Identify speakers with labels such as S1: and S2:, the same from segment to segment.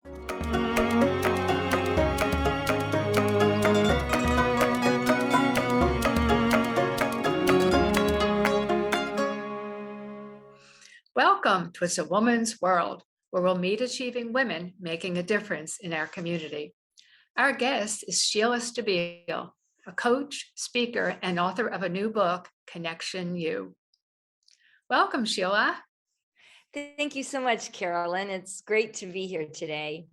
S1: Welcome to It's a Woman's World, where we'll meet achieving women making a difference in our community. Our guest is Sheila Stabile, a coach, speaker, and author of a new book, Connection You. Welcome, Sheila.
S2: Thank you so much, Carolyn. It's great to be here today.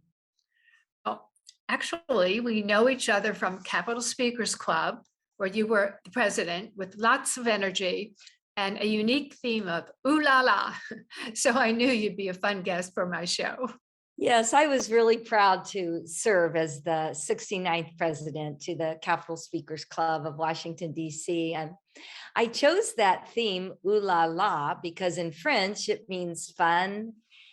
S1: Well, actually, we know each other from Capital Speakers Club, where you were the president with lots of energy and a unique theme of ooh la la. So I knew you'd be a fun guest for my show.
S2: Yes, I was really proud to serve as the 69th president to the Capital Speakers Club of Washington, D.C. And I chose that theme, ooh la la, because in French it means fun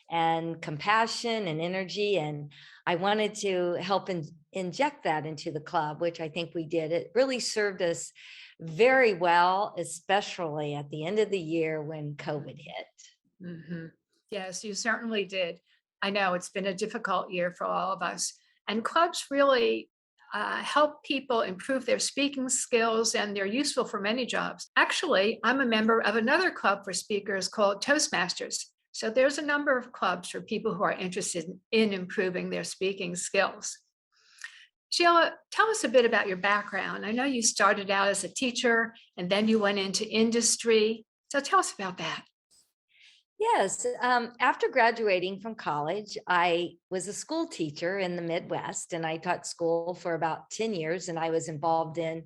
S2: and compassion and energy. And I wanted to help inject that into the club, which I think we did. It really served us very well, especially at the end of the year when COVID hit.
S1: Mm-hmm. Yes, you certainly did. I know it's been a difficult year for all of us. And clubs really help people improve their speaking skills, and they're useful for many jobs. Actually, I'm a member of another club for speakers called Toastmasters. So there's a number of clubs for people who are interested in improving their speaking skills. Sheila, tell us a bit about your background. I know you started out as a teacher and then you went into industry. So tell us about that.
S2: Yes, after graduating from college, I was a school teacher in the Midwest, and I taught school for about 10 years, and I was involved in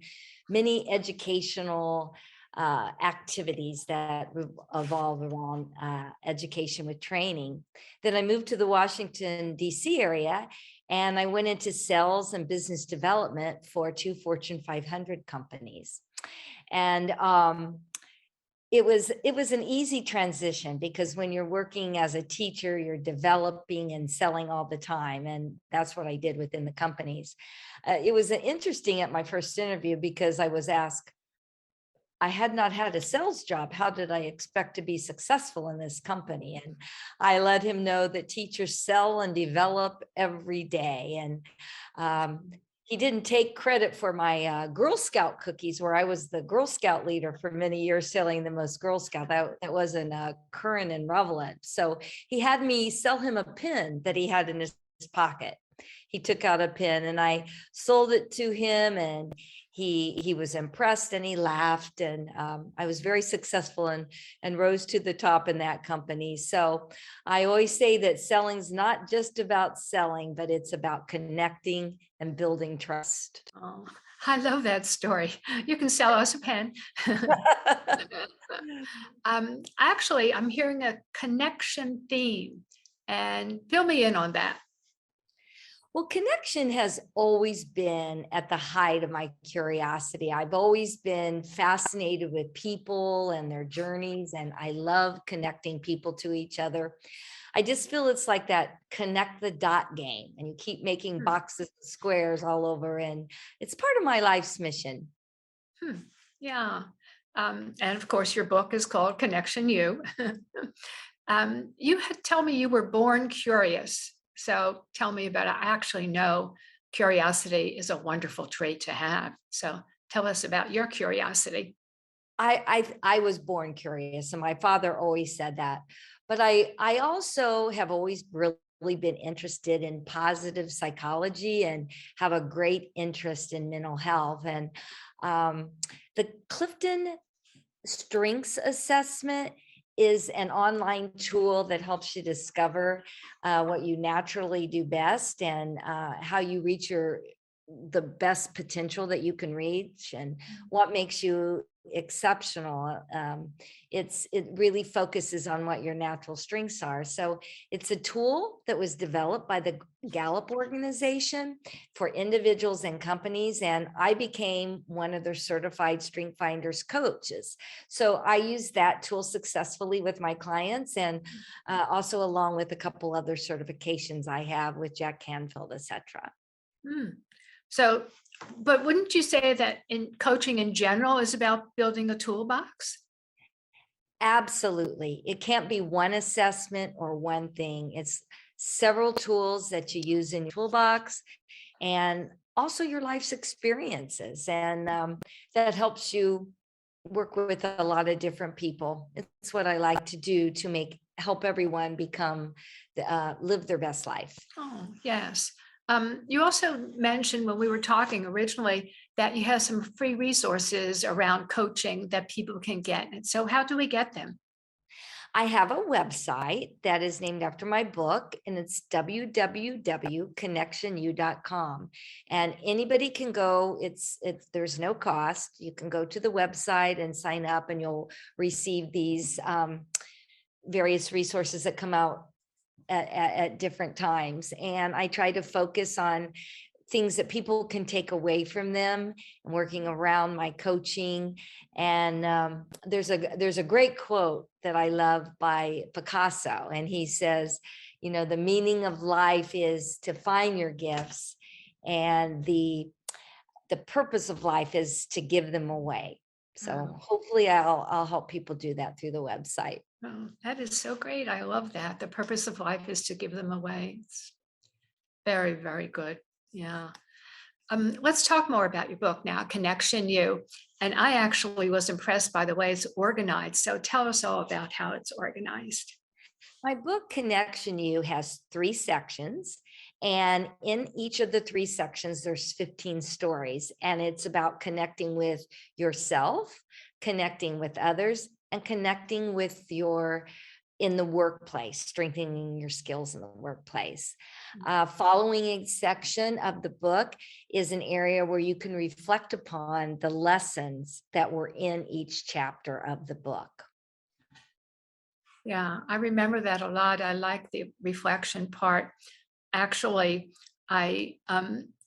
S2: many educational activities that evolve around education with training. Then I moved to the Washington, D.C. area, and I went into sales and business development for 2 Fortune 500 companies. And it was an easy transition, because when you're working as a teacher, you're developing and selling all the time. And that's what I did within the companies. It was interesting at my first interview, because I was asked, I had not had a sales job. How did I expect to be successful in this company? And I let him know that teachers sell and develop every day. And he didn't take credit for my Girl Scout cookies, where I was the Girl Scout leader for many years, selling them as Girl Scout. That wasn't current and relevant. So he had me sell him a pin that he had in his pocket. He took out a pin and I sold it to him, and he was impressed and he laughed, and I was very successful and rose to the top in that company. So I always say that selling's not just about selling, but it's about connecting and building trust.
S1: Oh, I love that story. You can sell us a pen. Actually, I'm hearing a connection theme, and fill me in on that.
S2: Well, connection has always been at the height of my curiosity. I've always been fascinated with people and their journeys, and I love connecting people to each other. I just feel it's like that connect the dot game, and you keep making boxes and squares all over, and it's part of my life's mission.
S1: Yeah. And of course, your book is called Connection You. You had tell me you were born curious. So tell me about it. I actually know curiosity is a wonderful trait to have. So tell us about your curiosity.
S2: I was born curious, and my father always said that. But I also have always really been interested in positive psychology and have a great interest in mental health. And the Clifton Strengths Assessment is an online tool that helps you discover what you naturally do best, and how you reach the best potential that you can reach, and what makes you exceptional. It really focuses on what your natural strengths are. So it's a tool that was developed by the Gallup organization for individuals and companies, and I became one of their certified strength finders coaches. So I use that tool successfully with my clients, and also along with a couple other certifications I have with Jack Canfield, etc.
S1: So, but wouldn't you say that in coaching in general is about building a toolbox?
S2: Absolutely. It can't be one assessment or one thing. It's several tools that you use in your toolbox and also your life's experiences. And that helps you work with a lot of different people. It's what I like to do to help everyone become, live their best life.
S1: Oh, yes. You also mentioned when we were talking originally that you have some free resources around coaching that people can get. And so how do we get them?
S2: I have a website that is named after my book, and it's www.connectionu.com. And anybody can go, there's no cost. You can go to the website and sign up, and you'll receive these various resources that come out at different times. And I try to focus on things that people can take away from them and working around my coaching. And there's a great quote that I love by Picasso. And he says, the meaning of life is to find your gifts, and the purpose of life is to give them away. So hopefully I'll help people do that through the website.
S1: Oh, that is so great. I love that. The purpose of life is to give them away. It's very, very good. Yeah. Let's talk more about your book now, Connection You. And I actually was impressed by the way it's organized. So tell us all about how it's organized.
S2: My book, Connection You, has 3 sections. And in each of the 3 sections, there's 15 stories. And it's about connecting with yourself, connecting with others, and connecting with in the workplace, strengthening your skills in the workplace. Following each section of the book is an area where you can reflect upon the lessons that were in each chapter of the book.
S1: Yeah, I remember that a lot. I like the reflection part. Actually, I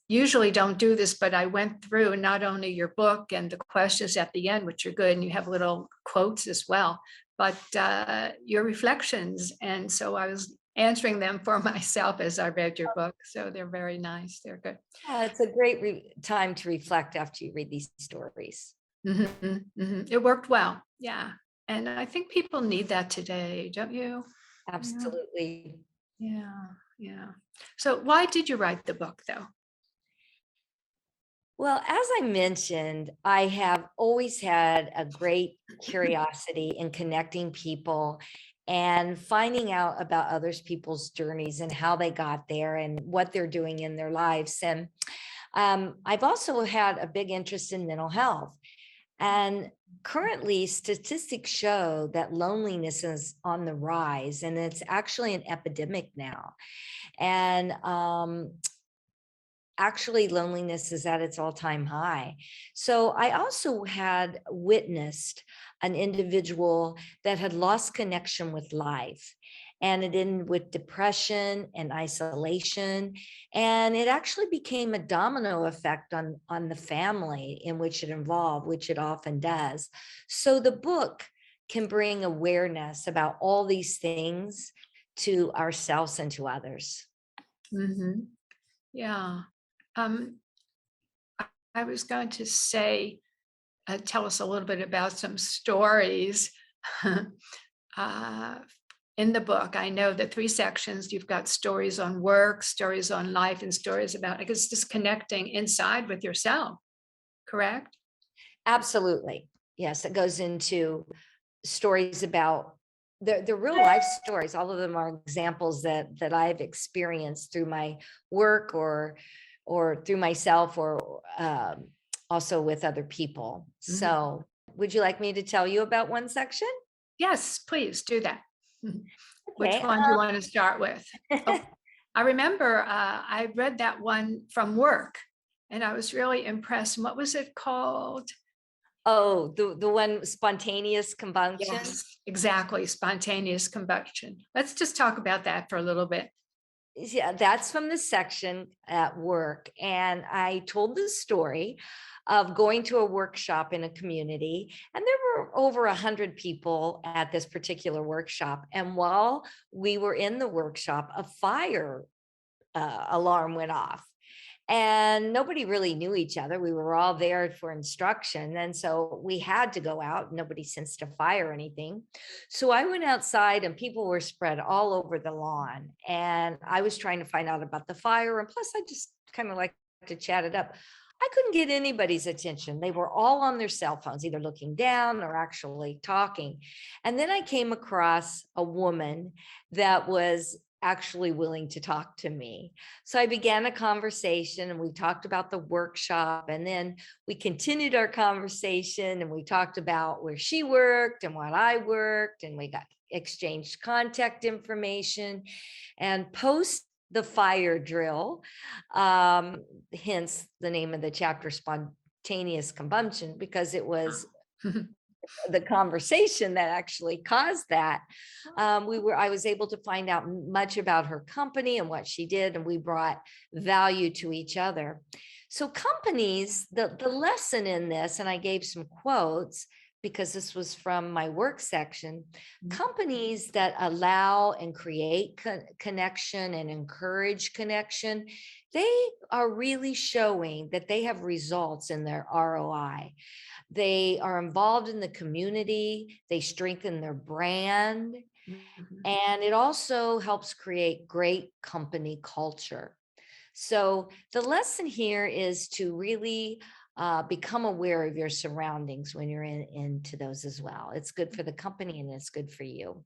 S1: usually don't do this, but I went through not only your book and the questions at the end, which are good, and you have little quotes as well, but your reflections. And so I was answering them for myself as I read your book. So they're very nice. They're good.
S2: It's a great time to reflect after you read these stories.
S1: It worked well. Yeah. And I think people need that today, don't you?
S2: Absolutely.
S1: Yeah. Yeah. So why did you write the book though?
S2: Well, as I mentioned, I have always had a great curiosity in connecting people and finding out about others people's journeys and how they got there and what they're doing in their lives. And I've also had a big interest in mental health. And currently, statistics show that loneliness is on the rise, and it's actually an epidemic now. And actually, loneliness is at its all-time high. So I also had witnessed an individual that had lost connection with life. And it ended with depression and isolation. And it actually became a domino effect on the family in which it involved, which it often does. So the book can bring awareness about all these things to ourselves and to others.
S1: Mm-hmm. Yeah. Um, I was going to say, tell us a little bit about some stories uh, in the book. I know the 3 sections, you've got stories on work, stories on life, and stories about, I guess, just connecting inside with yourself, correct?
S2: Absolutely. Yes, it goes into stories about the real life stories. All of them are examples that I've experienced through my work or through myself or also with other people.
S1: Mhm.
S2: So would you like me to tell you about one section?
S1: Yes, please do that. Which
S2: Okay.
S1: one do you want to start with? Oh, I remember I read that one from work and I was really impressed. What was it called?
S2: Oh, the one, spontaneous combustion.
S1: Yes, exactly. Spontaneous combustion. Let's just talk about that for a little bit.
S2: Yeah, that's from the section at work. And I told the story of going to a workshop in a community, and there were over 100 people at this particular workshop. And while we were in the workshop, a fire alarm went off. and nobody really knew each other. We were all there for instruction. And so we had to go out. Nobody sensed a fire or anything. So I went outside and people were spread all over the lawn. And I was trying to find out about the fire. And plus, I just kind of like to chat it up. I couldn't get anybody's attention. They were all on their cell phones, either looking down or actually talking. And then I came across a woman that was actually willing to talk to me. So I began a conversation and we talked about the workshop, and then we continued our conversation and we talked about where she worked and what I worked, and we got exchanged contact information. And post the fire drill, hence the name of the chapter, Spontaneous Combustion, because it was the conversation that actually caused that. I was able to find out much about her company and what she did, and we brought value to each other. So companies, the lesson in this, and I gave some quotes because this was from my work section, companies that allow and create connection and encourage connection, they are really showing that they have results in their ROI. They are involved in the community, they strengthen their brand, and it also helps create great company culture. So the lesson here is to really become aware of your surroundings when you're into those as well. It's good for the company and it's good for you.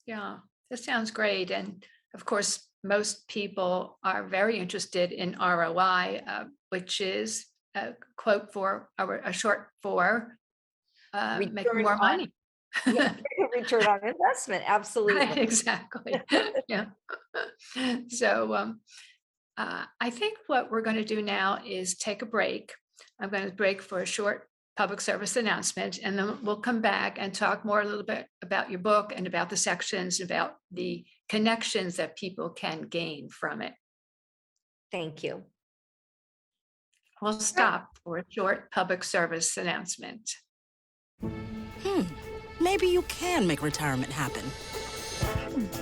S1: Yeah, that sounds great. And of course, most people are very interested in ROI, which is a quote for a short for making
S2: Return
S1: more
S2: on-
S1: money.
S2: Yeah, return on investment. Absolutely.
S1: Right, exactly. Yeah. So I think what we're going to do now is take a break. I'm going to break for a short public service announcement, and then we'll come back and talk more a little bit about your book and about the sections, about the connections that people can gain from it.
S2: Thank you.
S1: We'll stop for a short public service announcement.
S3: Maybe you can make retirement happen.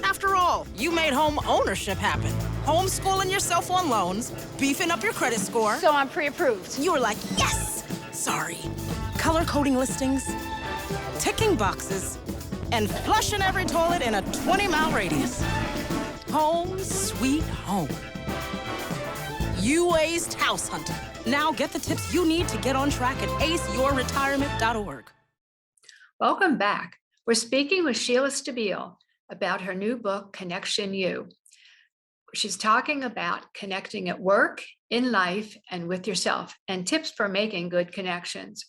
S3: After all, you made home ownership happen. Homeschooling yourself on loans, beefing up your credit score.
S4: So I'm pre-approved.
S3: You were like, yes! Sorry. Color coding listings, ticking boxes, and flushing every toilet in a 20-mile radius. Home sweet home. You aced house hunting. Now get the tips you need to get on track at aceyourretirement.org.
S1: Welcome back. We're speaking with Sheila Stabile about her new book, Connection You. She's talking about connecting at work, in life, and with yourself, and tips for making good connections.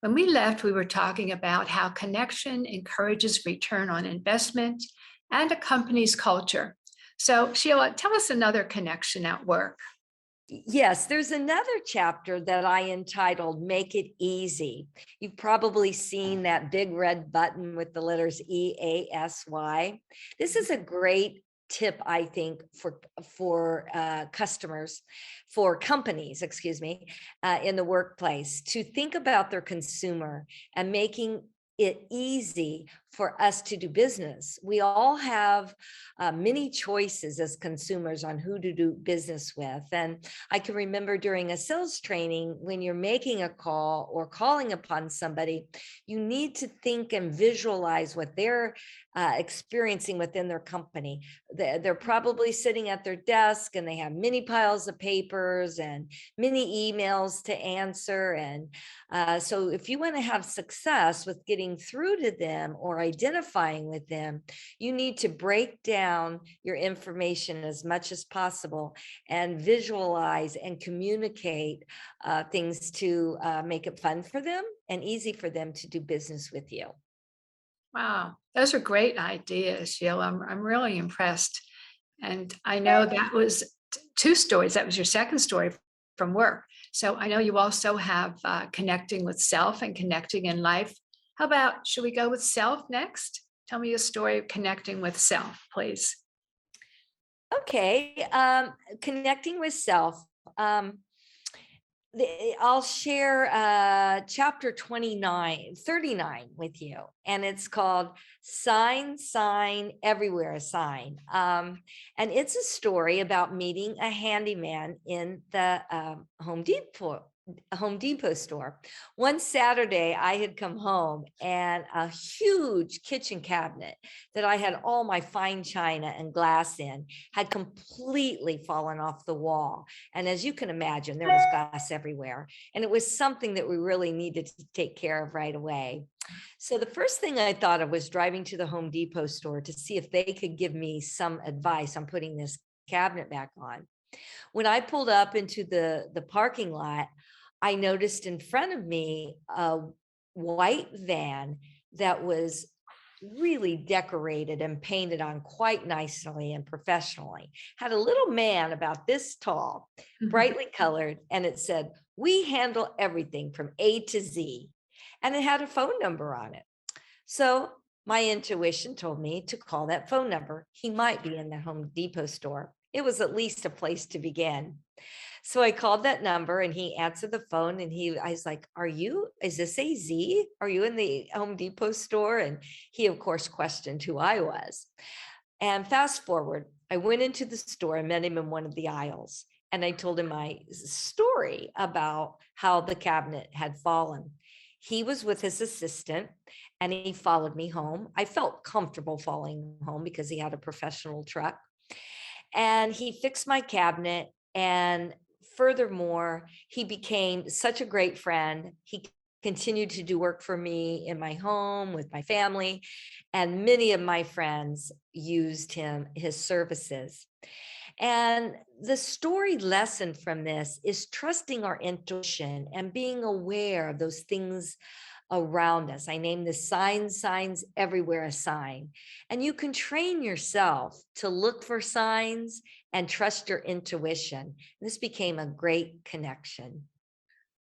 S1: When we left, we were talking about how connection encourages return on investment and a company's culture. So, Sheila, tell us another connection at work.
S2: Yes, there's another chapter that I entitled Make It Easy. You've probably seen that big red button with the letters EASY. This is a great tip, I think, for customers, for companies, in the workplace, to think about their consumer and making it easy for us to do business. We all have many choices as consumers on who to do business with. And I can remember during a sales training, when you're making a call or calling upon somebody, you need to think and visualize what they're experiencing within their company. They're probably sitting at their desk and they have many piles of papers and many emails to answer. And so if you want to have success with getting through to them or identifying with them, you need to break down your information as much as possible and visualize and communicate things to make it fun for them and easy for them to do business with you.
S1: Wow, those are great ideas, Sheila. I'm really impressed. And I know that was two stories. That was your second story from work. So I know you also have connecting with self and connecting in life. How about, should we go with self next? Tell me a story of connecting with self, please.
S2: Okay, connecting with self. I'll share chapter 39 with you, and it's called Sign Everywhere a Sign. And it's a story about meeting a handyman in the Home Depot store. One Saturday, I had come home and a huge kitchen cabinet that I had all my fine china and glass in had completely fallen off the wall. And as you can imagine, there was glass everywhere. And it was something that we really needed to take care of right away. So the first thing I thought of was driving to the Home Depot store to see if they could give me some advice on putting this cabinet back on. When I pulled up into the parking lot, I noticed in front of me a white van that was really decorated and painted on quite nicely and professionally. Had a little man about this tall, brightly colored, and it said, "We handle everything from A to Z." And it had a phone number on it. So my intuition told me to call that phone number. He might be in the Home Depot store. It was at least a place to begin. So I called that number and he answered the phone, and I was like, is this AZ? Are you in the Home Depot store? And he, of course, questioned who I was. And fast forward, I went into the store and met him in one of the aisles. And I told him my story about how the cabinet had fallen. He was with his assistant and he followed me home. I felt comfortable following home because he had a professional truck. And he fixed my cabinet. And furthermore, he became such a great friend. He continued to do work for me in my home with my family. And many of my friends used his services. And the story lesson from this is trusting our intuition and being aware of those things around us. I named the signs everywhere a sign. And you can train yourself to look for signs and trust your intuition. This became a great connection.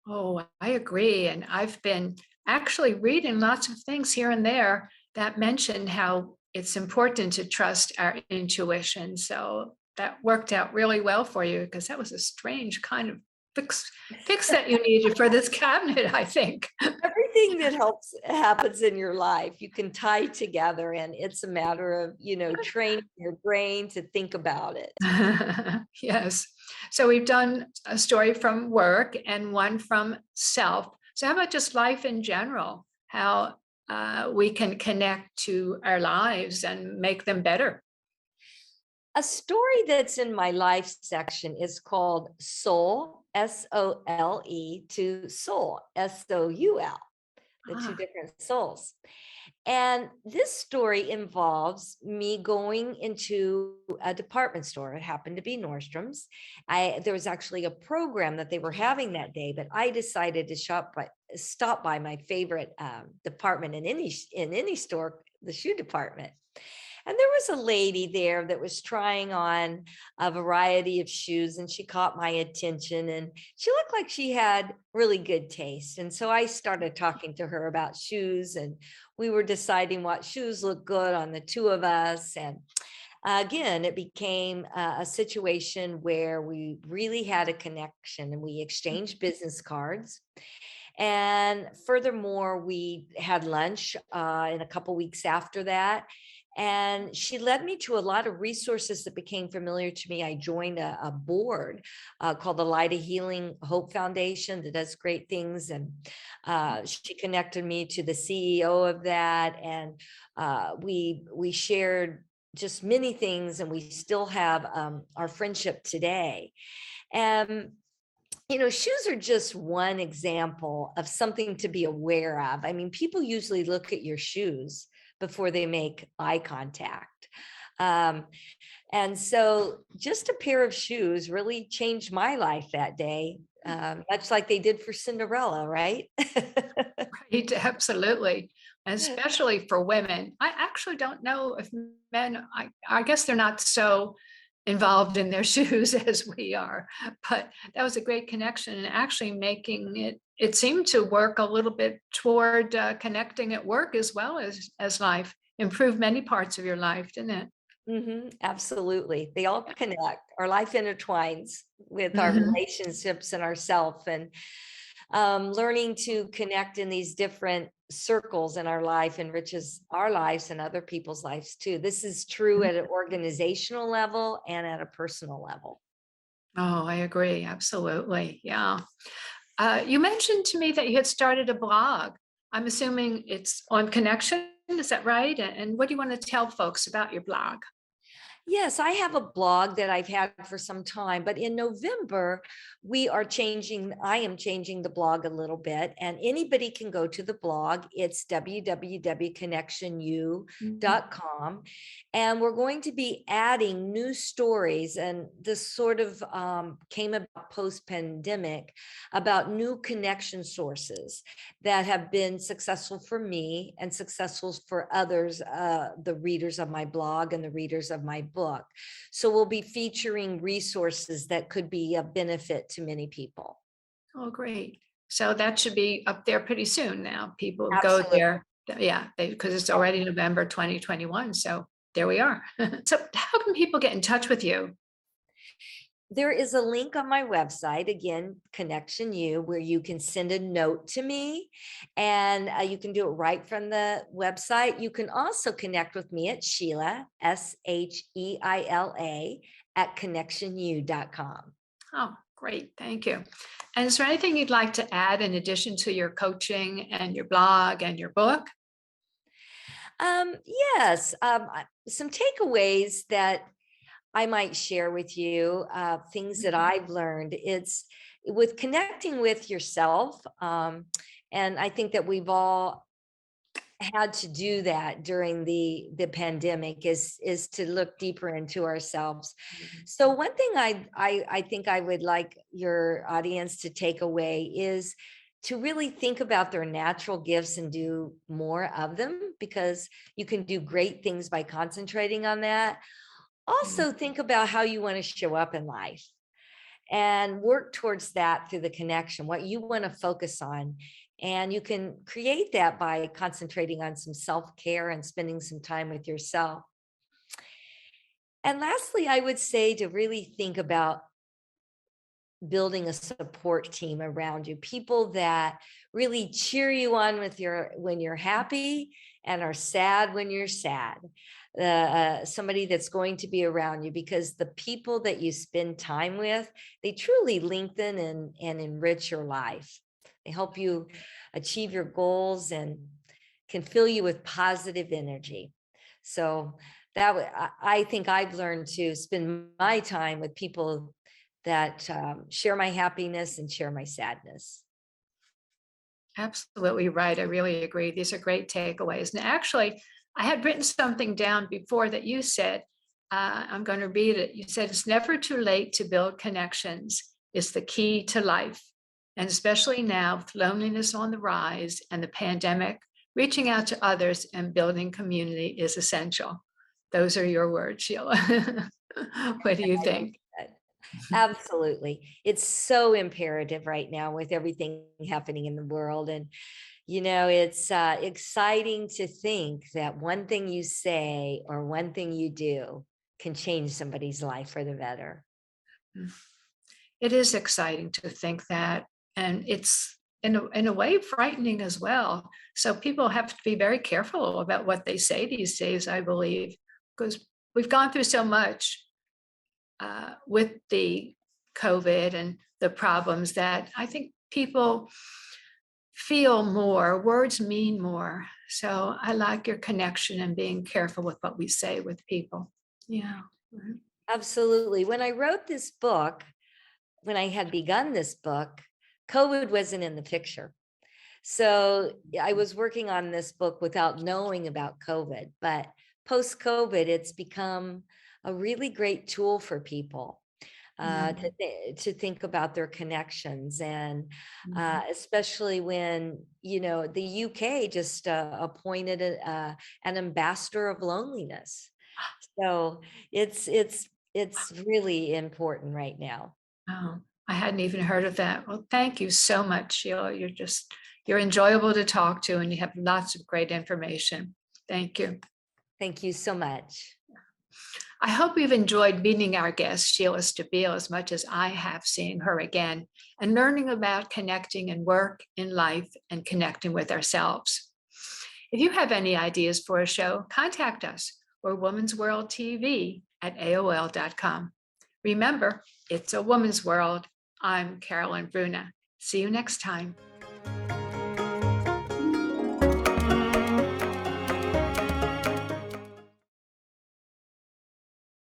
S1: Oh, I agree. And I've been actually reading lots of things here and there that mention how it's important to trust our intuition. So that worked out really well for you, because that was a strange kind of fix that you needed for this cabinet, I think.
S2: Everything that happens in your life, you can tie together, and it's a matter of, training your brain to think about it.
S1: Yes. So we've done a story from work and one from self. So how about just life in general? How we can connect to our lives and make them better?
S2: A story that's in my life section is called Soul, SOLE, to Soul, SOUL, the two different souls. And this story involves me going into a department store. It happened to be Nordstrom's. There was actually a program that they were having that day, but I decided to stop by my favorite department in any store, the shoe department. And there was a lady there that was trying on a variety of shoes, and she caught my attention, and she looked like she had really good taste. And so I started talking to her about shoes, and we were deciding what shoes looked good on the two of us. And again, it became a situation where we really had a connection, and we exchanged business cards. And furthermore, we had lunch in a couple weeks after that. And she led me to a lot of resources that became familiar to me. I joined a board called the Light of Healing Hope Foundation that does great things. And she connected me to the CEO of that. And we shared just many things, and we still have our friendship today. And shoes are just one example of something to be aware of. I mean, people usually look at your shoes before they make eye contact. And so just a pair of shoes really changed my life that day, much like they did for Cinderella, right?
S1: Right, absolutely. Especially for women. I actually don't know if men, I guess they're not so involved in their shoes as we are, but that was a great connection, and actually making it seemed to work a little bit toward connecting at work as well as life, improve many parts of your life, didn't it?
S2: Absolutely. They all connect. Our life intertwines with our
S1: Mhm.
S2: relationships and ourself, and learning to connect in these different circles in our life enriches our lives and other people's lives too. This is true at an organizational level and at a personal level.
S1: Oh, I agree. Absolutely. Yeah. You mentioned to me that you had started a blog. I'm assuming it's on Connection. Is that right? And what do you want to tell folks about your blog?
S2: Yes, I have a blog that I've had for some time, but in November, I am changing the blog a little bit, and anybody can go to the blog. It's
S1: Mhm.
S2: www.connectionyou.com. And we're going to be adding new stories. And this sort of came about post-pandemic, about new connection sources that have been successful for me and successful for others, the readers of my blog and the readers of my book. So we'll be featuring resources that could be a benefit to many people.
S1: Oh, great. So that should be up there pretty soon now. People go
S2: Absolutely.
S1: there. Yeah, because it's already November 2021. So there we are. So how can people get in touch with you?
S2: There is a link on my website, again, Connection You, where you can send a note to me, and you can do it right from the website. You can also connect with me at Sheila, Sheila, at connectionyou.com.
S1: Oh, great. Thank you. And is there anything you'd like to add in addition to your coaching and your blog and your book?
S2: Yes, some takeaways that I might share with you, things that I've learned. It's with connecting with yourself. And I think that we've all had to do that during the pandemic, is to look deeper into ourselves. So one thing I think I would like your audience to take away is to really think about their natural gifts and do more of them, because you can do great things by concentrating on that.
S1: Mhm.
S2: Also think about how you want to show up in life and work towards that through the connection, what you want to focus on. And you can create that by concentrating on some self-care and spending some time with yourself. And lastly, I would say to really think about building a support team around you, people that really cheer you on when you're happy and are sad when you're sad. Somebody that's going to be around you, because the people that you spend time with, they truly lengthen and enrich your life. They help you achieve your goals and can fill you with positive energy. So I think I've learned to spend my time with people that share my happiness and share my sadness.
S1: Absolutely right. I really agree. These are great takeaways. And actually, I had written something down before that you said. I'm going to read it. You said, it's never too late to build connections. It's the key to life. And especially now, with loneliness on the rise and the pandemic, reaching out to others and building community is essential. Those are your words, Sheila. What do you think?
S2: Absolutely. It's so imperative right now with everything happening in the world. And, it's exciting to think that one thing you say or one thing you do can change somebody's life for the better.
S1: It is exciting to think that, and it's in a way frightening as well. So people have to be very careful about what they say these days, I believe, because we've gone through so much with the COVID and the problems that I think people feel more, words mean more. So I like your connection and being careful with what we say with people. Yeah. Mhm.
S2: Absolutely. When I wrote this book, when I had begun this book, COVID wasn't in the picture. So I was working on this book without knowing about COVID, but post COVID, it's become a really great tool for people
S1: Mhm.
S2: to think about their connections. And
S1: Mhm.
S2: especially when, the UK just appointed an ambassador of loneliness. So it's really important right now.
S1: Oh, I hadn't even heard of that. Well, thank you so much, Sheila. You're enjoyable to talk to and you have lots of great information. Thank you.
S2: Thank you so much.
S1: I hope you've enjoyed meeting our guest, Sheila Stabile, as much as I have seeing her again and learning about connecting in work, in life, and connecting with ourselves. If you have any ideas for a show, contact us or Woman's World TV at AOL.com. Remember, it's a woman's world. I'm Carolyn Bruna. See you next time.